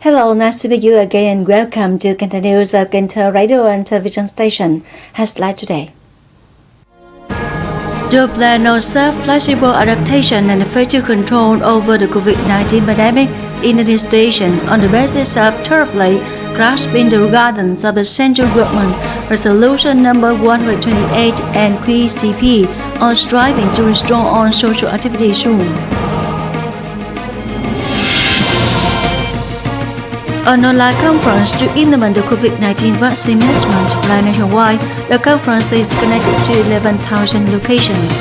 Hello, nice to meet you again and welcome to Cần Thơ News of Cần Thơ Radio and Television Station. Headline today. The plan of self-flexible adaptation and effective control over the COVID-19 pandemic in the administration on the basis of thoroughly grasping the guidance of the central government resolution number 128 and QCP on striving to restore all social activity soon. An online conference to implement the COVID-19 vaccine management plan nationwide, the conference is connected to 11,000 locations.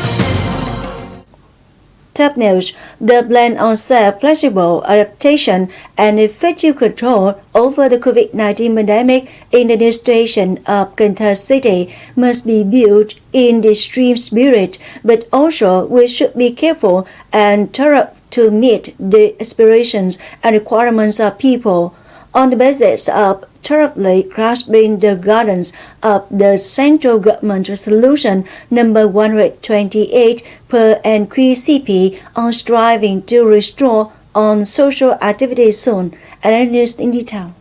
Top news: the plan on self-flexible adaptation and effective control over the COVID-19 pandemic in the administration of Cần Thơ City must be built in the extreme spirit, but also we should be careful and thorough to meet the aspirations and requirements of people. On the basis of thoroughly grasping the guidance of the central government resolution number 128 per NQCP on striving to restore on social activities soon, and news in detail.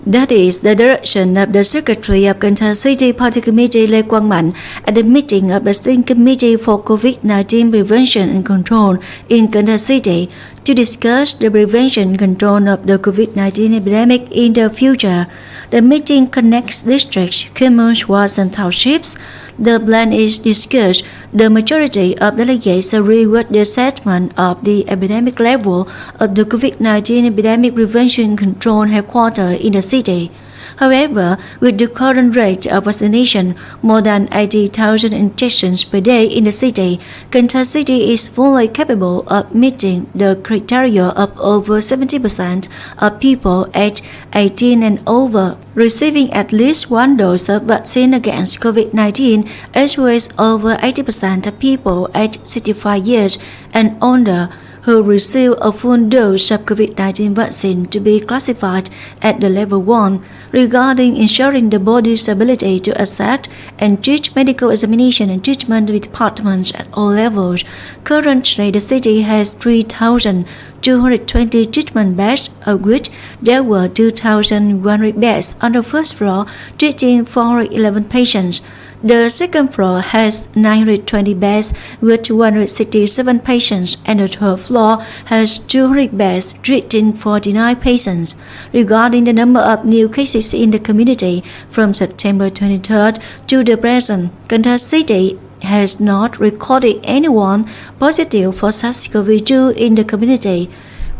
That is the direction of the Secretary of Cần Thơ City Party Committee Lê Quang Mạnh at the meeting of the Steering Committee for COVID-19 Prevention and Control in Cần Thơ City to discuss the prevention and control of the COVID-19 epidemic in the future. The meeting connects districts, communes, wards, and townships. The plan is discussed. The majority of delegates agree with the assessment of the epidemic level of the COVID-19 epidemic prevention and control headquarters in the city. However, with the current rate of vaccination, more than 80,000 injections per day in the city, Cần Thơ City is fully capable of meeting the criteria of over 70% of people aged 18 and over receiving at least one dose of vaccine against COVID-19, as well as over 80% of people aged 65 years and older who receive a full dose of COVID-19 vaccine to be classified at the level 1. Regarding ensuring the body's ability to accept and treat medical examination and treatment departments at all levels, currently the city has 3,220 treatment beds, of which there were 2,100 beds on the first floor treating 411 patients. The second floor has 920 beds with 267 patients, and the third floor has 200 beds treating 49 patients. Regarding the number of new cases in the community from September 23rd to the present, Cần Thơ City has not recorded anyone positive for SARS-CoV-2 in the community.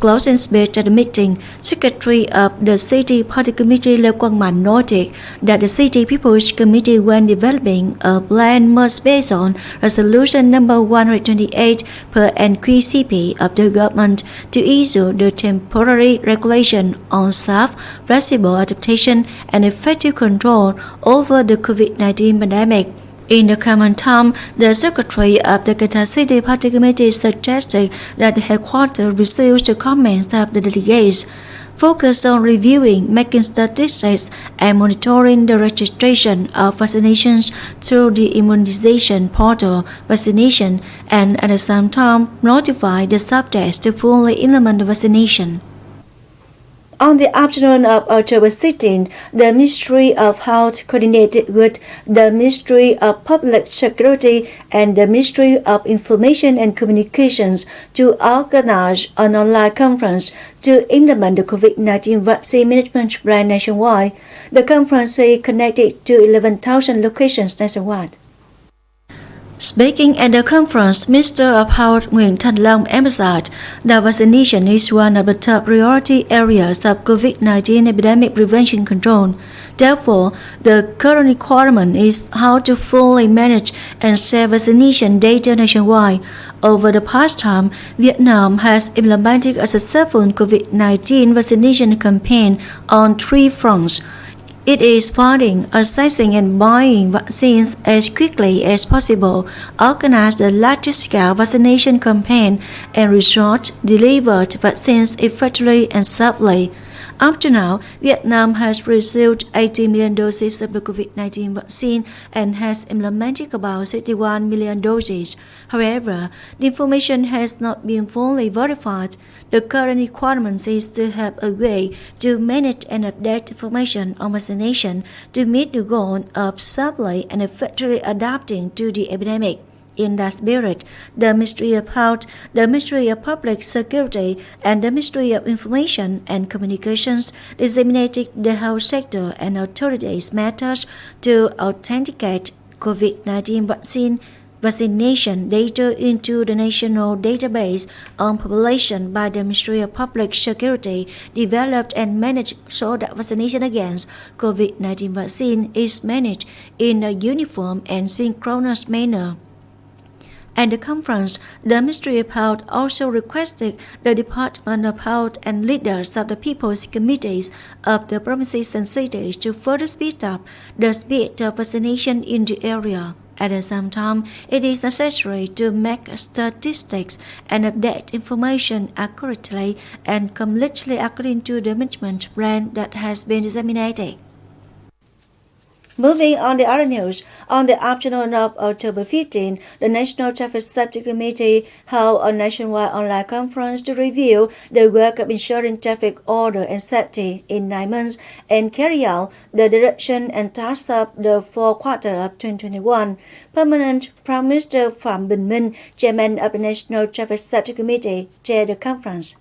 Closing speech at the meeting, Secretary of the City Party Committee Lê Quang Mạnh noted that the City People's Committee, when developing a plan, must based on Resolution number 128 per NQCP of the government to issue the temporary regulation on self-flexible adaptation and effective control over the COVID-19 pandemic. In the common time, the Secretary of the Cần Thơ City Party Committee suggested that the headquarters receives the comments of the delegates, focus on reviewing, making statistics, and monitoring the registration of vaccinations through the immunization portal vaccination, and at the same time notify the subjects to fully implement the vaccination. On the afternoon of October 16, the Ministry of Health coordinated with the Ministry of Public Security and the Ministry of Information and Communications to organize an online conference to implement the COVID-19 vaccine management plan nationwide. The conference is connected to 11,000 locations nationwide. Speaking at the conference, Minister of Health Nguyễn Thành Long emphasized that vaccination is one of the top priority areas of COVID-19 epidemic prevention control. Therefore, the current requirement is how to fully manage and share vaccination data nationwide. Over the past time, Vietnam has implemented a successful COVID-19 vaccination campaign on 3 fronts. It is finding, assessing, and buying vaccines as quickly as possible, organize the large-scale vaccination campaign, and resort delivered vaccines effectively and safely. Up to now, Vietnam has received 80 million doses of the COVID-19 vaccine and has implemented about 61 million doses. However, the information has not been fully verified. The current requirement is to have a way to manage and update information on vaccination to meet the goal of safely and effectively adapting to the epidemic. In that spirit, the Ministry of Health, the Ministry of Public Security, and the Ministry of Information and Communications disseminated the health sector and authorities methods to authenticate COVID-19 vaccination data into the national database on population by the Ministry of Public Security, developed and managed so that vaccination against COVID-19 vaccine is managed in a uniform and synchronous manner. At the conference, the Ministry of Health also requested the Department of Health and leaders of the People's Committees of the provinces and cities to further speed up the speed of vaccination in the area. At the same time, it is necessary to make statistics and update information accurately and completely according to the management plan that has been disseminated. Moving on the other news, on the afternoon of October 15, the National Traffic Safety Committee held a nationwide online conference to review the work of ensuring traffic order and safety in 9 months and carry out the direction and tasks of the fourth quarter of 2021. Permanent Prime Minister Phạm Bình Minh, Chairman of the National Traffic Safety Committee, chaired the conference.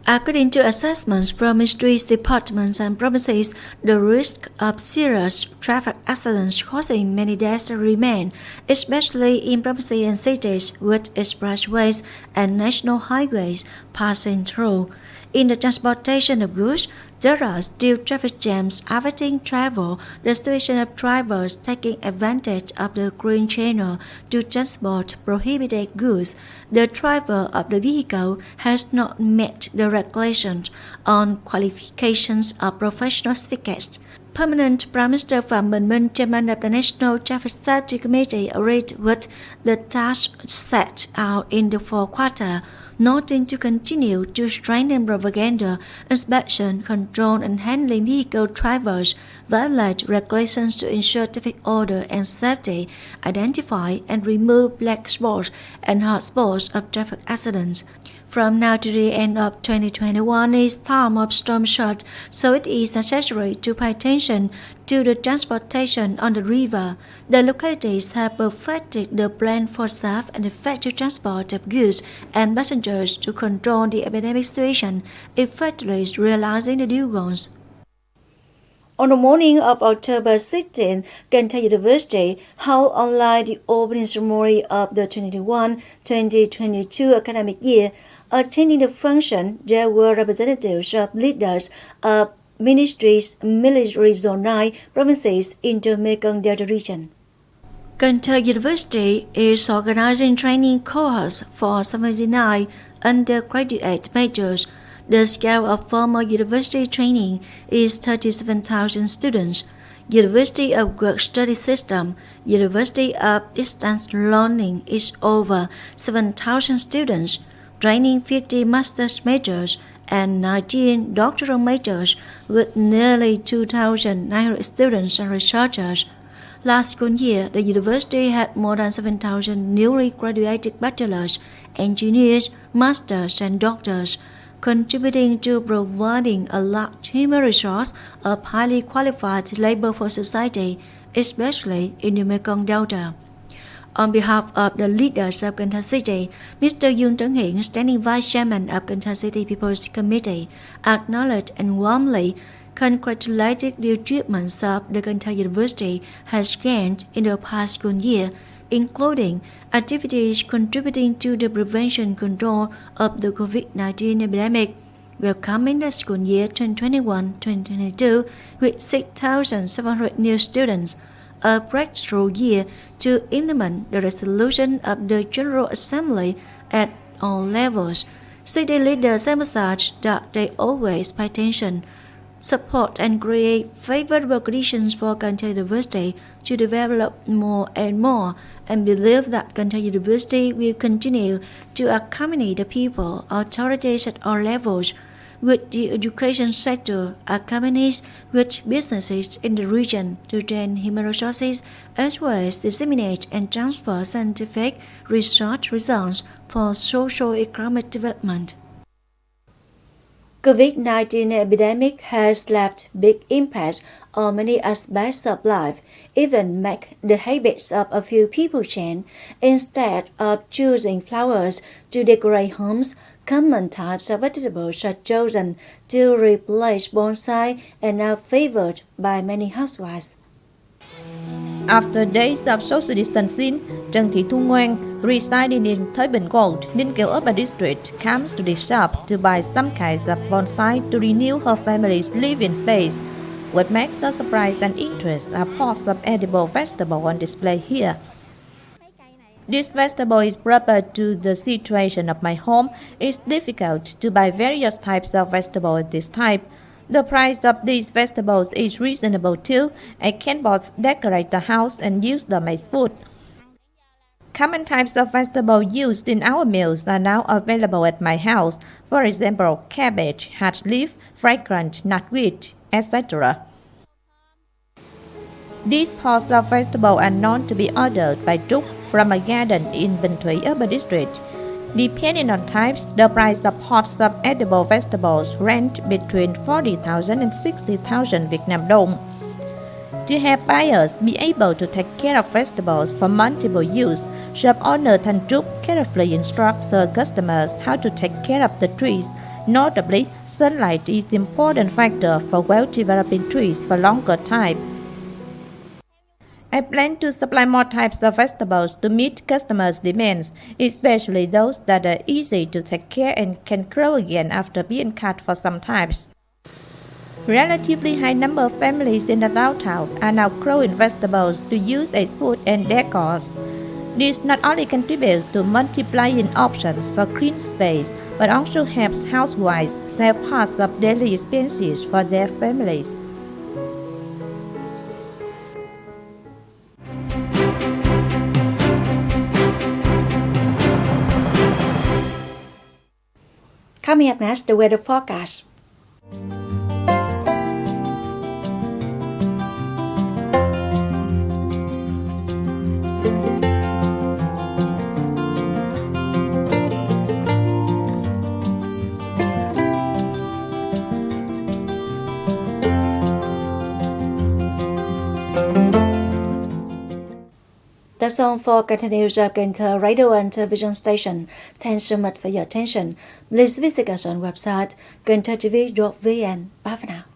According to assessments from ministries, departments, and provinces, the risk of serious traffic accidents causing many deaths remain, especially in provinces and cities with expressways and national highways passing through. In the transportation of goods, there are still traffic jams affecting travel, the situation of drivers taking advantage of the green channel to transport prohibited goods. The driver of the vehicle has not met the regulations on qualifications of professional certificates. Permanent Prime Minister Phạm Bình Minh, Chairman of the National Traffic Safety Committee, agreed with the task set out in the fourth quarter, noting to continue to strengthen propaganda, inspection, control, and handling vehicle drivers, violate regulations to ensure traffic order and safety, identify and remove black spots and hot spots of traffic accidents. From now to the end of 2021 is time of storm surge, so it is necessary to pay attention to the transportation on the river. The localities have perfected the plan for safe and effective transport of goods and passengers to control the epidemic situation, effectively realizing the due goals. On the morning of October 16, Cần Thơ University held online the opening ceremony of the 2021-2022 academic year. Attending the function, there were representatives of leaders of ministries, military zone 9 provinces in the Mekong Delta region. Cần Thơ University is organizing training cohorts for 79 undergraduate majors. The scale of formal university training is 37,000 students. University of Work Study System, University of Distance Learning is over 7,000 students, training 50 master's majors and 19 doctoral majors with nearly 2,900 students and researchers. Last school year, the university had more than 7,000 newly graduated bachelors, engineers, masters, and doctors, contributing to providing a large human resource of highly qualified labor for society, especially in the Mekong Delta. On behalf of the leaders of Cần Thơ City, Mr. Dương Trấn Hiển, Standing Vice Chairman of Cần Thơ City People's Committee, acknowledged and warmly congratulated the achievements of the Cần Thơ University has gained in the past school year, including activities contributing to the prevention control of the COVID-19 epidemic, welcoming the school year 2021-2022 with 6,700 new students, a breakthrough year to implement the resolution of the General Assembly at all levels. City leaders emphasized that they always pay attention, support and create favorable conditions for Cần Thơ University to develop more and more, and believe that Cần Thơ University will continue to accompany the people, authorities at all levels, with the education sector, accompanies with businesses in the region to train human resources as well as disseminate and transfer scientific research results for socio-economic development. COVID-19 epidemic has left big impacts on many aspects of life, even make the habits of a few people change. Instead of choosing flowers to decorate homes, common types of vegetables are chosen to replace bonsai and are favored by many housewives. After days of social distancing, Trần Thị Thu Ngoan, residing in Thới Bình Gold, Ninh Kiều Upper District, comes to the shop to buy some kinds of bonsai to renew her family's living space. What makes her surprise and interest are pots of edible vegetable on display here. This vegetable is proper to the situation of my home. It's difficult to buy various types of vegetable at this time. The price of these vegetables is reasonable too. I can both decorate the house and use them as food. Common types of vegetables used in our meals are now available at my house. For example, cabbage, hatch leaf, fragrant nutweed, etc. These pots of vegetables are known to be ordered by Trúc from a garden in Bình Thủy Upper District. Depending on types, the price of pots of edible vegetables range between 40,000 and 60,000 Vietnam dong. To help buyers be able to take care of vegetables for multiple use, shop owner Thanh Trúc carefully instructs her customers how to take care of the trees. Notably, sunlight is the important factor for well-developing trees for longer time. I plan to supply more types of vegetables to meet customers' demands, especially those that are easy to take care and can grow again after being cut for some types. Relatively high number of families in the downtown are now growing vegetables to use as food and decors. This not only contributes to multiplying options for green space, but also helps housewives save parts of daily expenses for their families. Coming up next, the weather forecast. That's all for Continuous Cần Thơ Radio and Television Station. Thanks so much for your attention. Please visit us on website kenthtv.vn. Bye for now.